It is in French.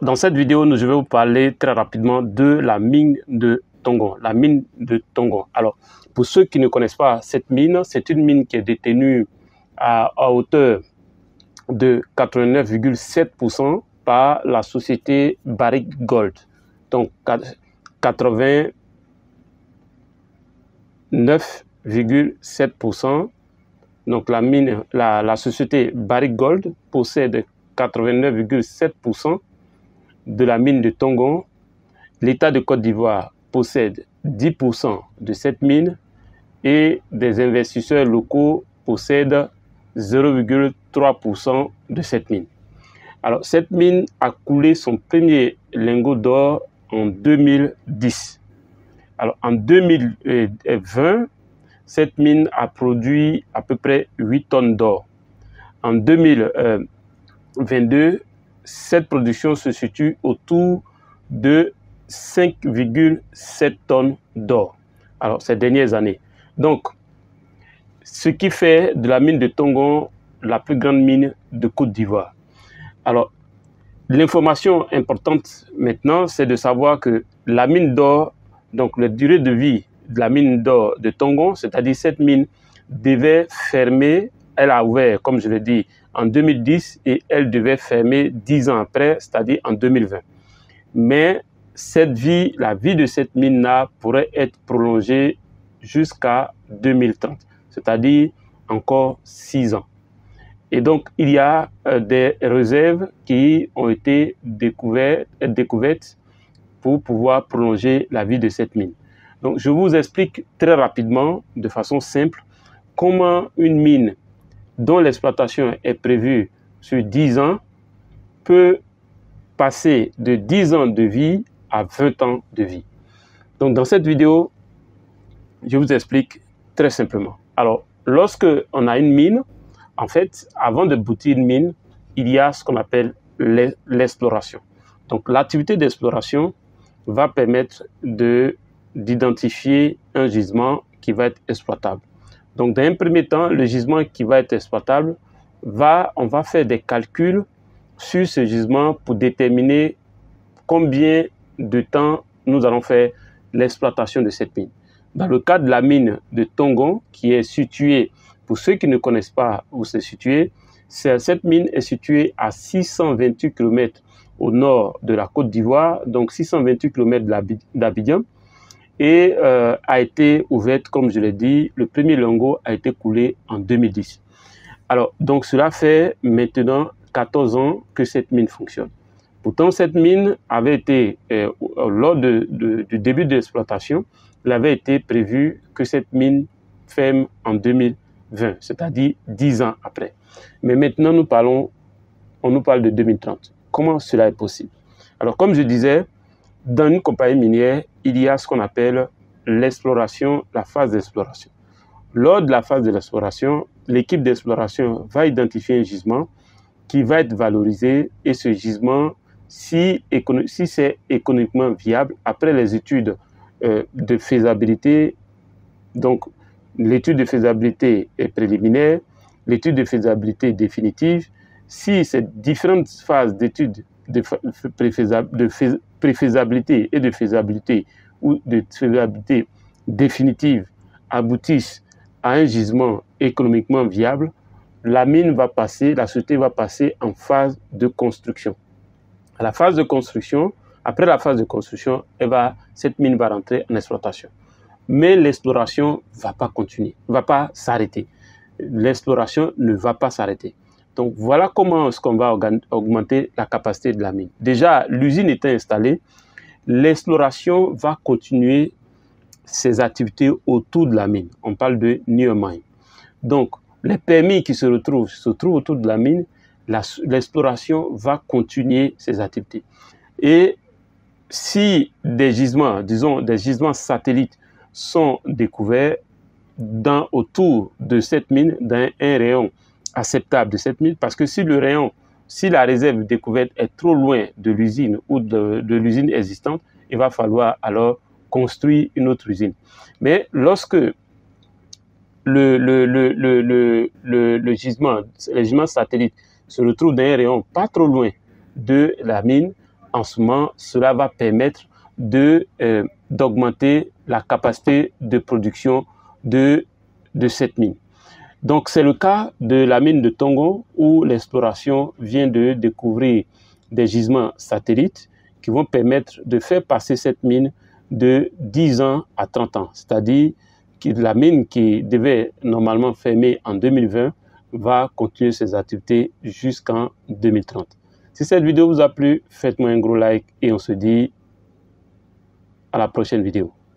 dans cette vidéo, je vais vous parler très rapidement de la mine de Tongon. La mine de Tongon. Alors, pour ceux qui ne connaissent pas cette mine, c'est une mine qui est détenue à hauteur de 89,7% par la société Barrick Gold. Donc, 89,7%. Donc, la société Barrick Gold possède 89,7% de la mine de Tongon. L'État de Côte d'Ivoire possède 10% de cette mine et des investisseurs locaux possèdent 0,3% de cette mine. Alors, cette mine a coulé son premier lingot d'or en 2010. Alors, en 2020, cette mine a produit à peu près 8 tonnes d'or. En 2022, cette production se situe autour de 5,7 tonnes d'or. Alors, ces dernières années. Donc, ce qui fait de la mine de Tongon la plus grande mine de Côte d'Ivoire. Alors, l'information importante maintenant, c'est de savoir que la mine d'or, donc la durée de vie de la mine d'or de Tongon, c'est-à-dire cette mine devait fermer, elle a ouvert, comme je l'ai dit, en 2010 et elle devait fermer 10 ans après, c'est-à-dire en 2020. Mais la vie de cette mine-là pourrait être prolongée jusqu'à 2030, c'est-à-dire encore 6 ans. Et donc, il y a des réserves qui ont été découvertes pour pouvoir prolonger la vie de cette mine. Donc, je vous explique très rapidement, de façon simple, comment une mine dont l'exploitation est prévue sur 10 ans peut passer de 10 ans de vie à 20 ans de vie. Donc, dans cette vidéo, je vous explique très simplement. Alors, lorsque on a une mine, en fait, avant de bâtir une mine, il y a ce qu'on appelle l'exploration. Donc, l'activité d'exploration va permettre d'identifier un gisement qui va être exploitable. Donc, dans un premier temps, le gisement qui va être exploitable, on va faire des calculs sur ce gisement pour déterminer combien de temps nous allons faire l'exploitation de cette mine. Dans le cas de la mine de Tongon, qui est située, pour ceux qui ne connaissent pas où c'est situé, cette mine est située à 628 km au nord de la Côte d'Ivoire, donc 628 km d'Abidjan, et a été ouverte, comme je l'ai dit, le premier lingot a été coulé en 2010. Alors, donc cela fait maintenant 14 ans que cette mine fonctionne. Pourtant, cette mine avait été, lors du début de l'exploitation, il avait été prévu que cette mine ferme en 2020, c'est-à-dire 10 ans après. Mais maintenant, on nous parle de 2030. Comment cela est possible? Alors, comme je disais, dans une compagnie minière, il y a ce qu'on appelle l'exploration, la phase d'exploration. Lors de la phase de l'exploration, l'équipe d'exploration va identifier un gisement qui va être valorisé et ce gisement, si c'est économiquement viable, après les études de faisabilité, donc l'étude de faisabilité est préliminaire, l'étude de faisabilité définitive, si ces différentes phases d'études de préfaisabilité et de faisabilité ou de faisabilité définitive aboutissent à un gisement économiquement viable, la société va passer en phase de construction. À la phase de construction, après la phase de construction, cette mine va rentrer en exploitation. Mais l'exploration ne va pas continuer, ne va pas s'arrêter. L'exploration ne va pas s'arrêter. Donc voilà comment est-ce qu'on va augmenter la capacité de la mine. Déjà, l'usine étant installée, l'exploration va continuer ses activités autour de la mine. On parle de near mine. Donc, les permis qui se trouvent autour de la mine, l'exploration va continuer ses activités. Et si des gisements, disons des gisements satellites sont découverts autour de cette mine, dans un rayon acceptable de cette mine, parce que si la réserve découverte est trop loin de l'usine ou de l'usine existante, il va falloir alors construire une autre usine. Mais lorsque les gisements satellites se retrouvent dans un rayon pas trop loin de la mine, en ce moment, cela va permettre d'augmenter la capacité de production de cette mine. Donc, c'est le cas de la mine de Tongo où l'exploration vient de découvrir des gisements satellites qui vont permettre de faire passer cette mine de 10 ans à 30 ans. C'est-à-dire que la mine qui devait normalement fermer en 2020 va continuer ses activités jusqu'en 2030. Si cette vidéo vous a plu, faites-moi un gros like et on se dit à la prochaine vidéo.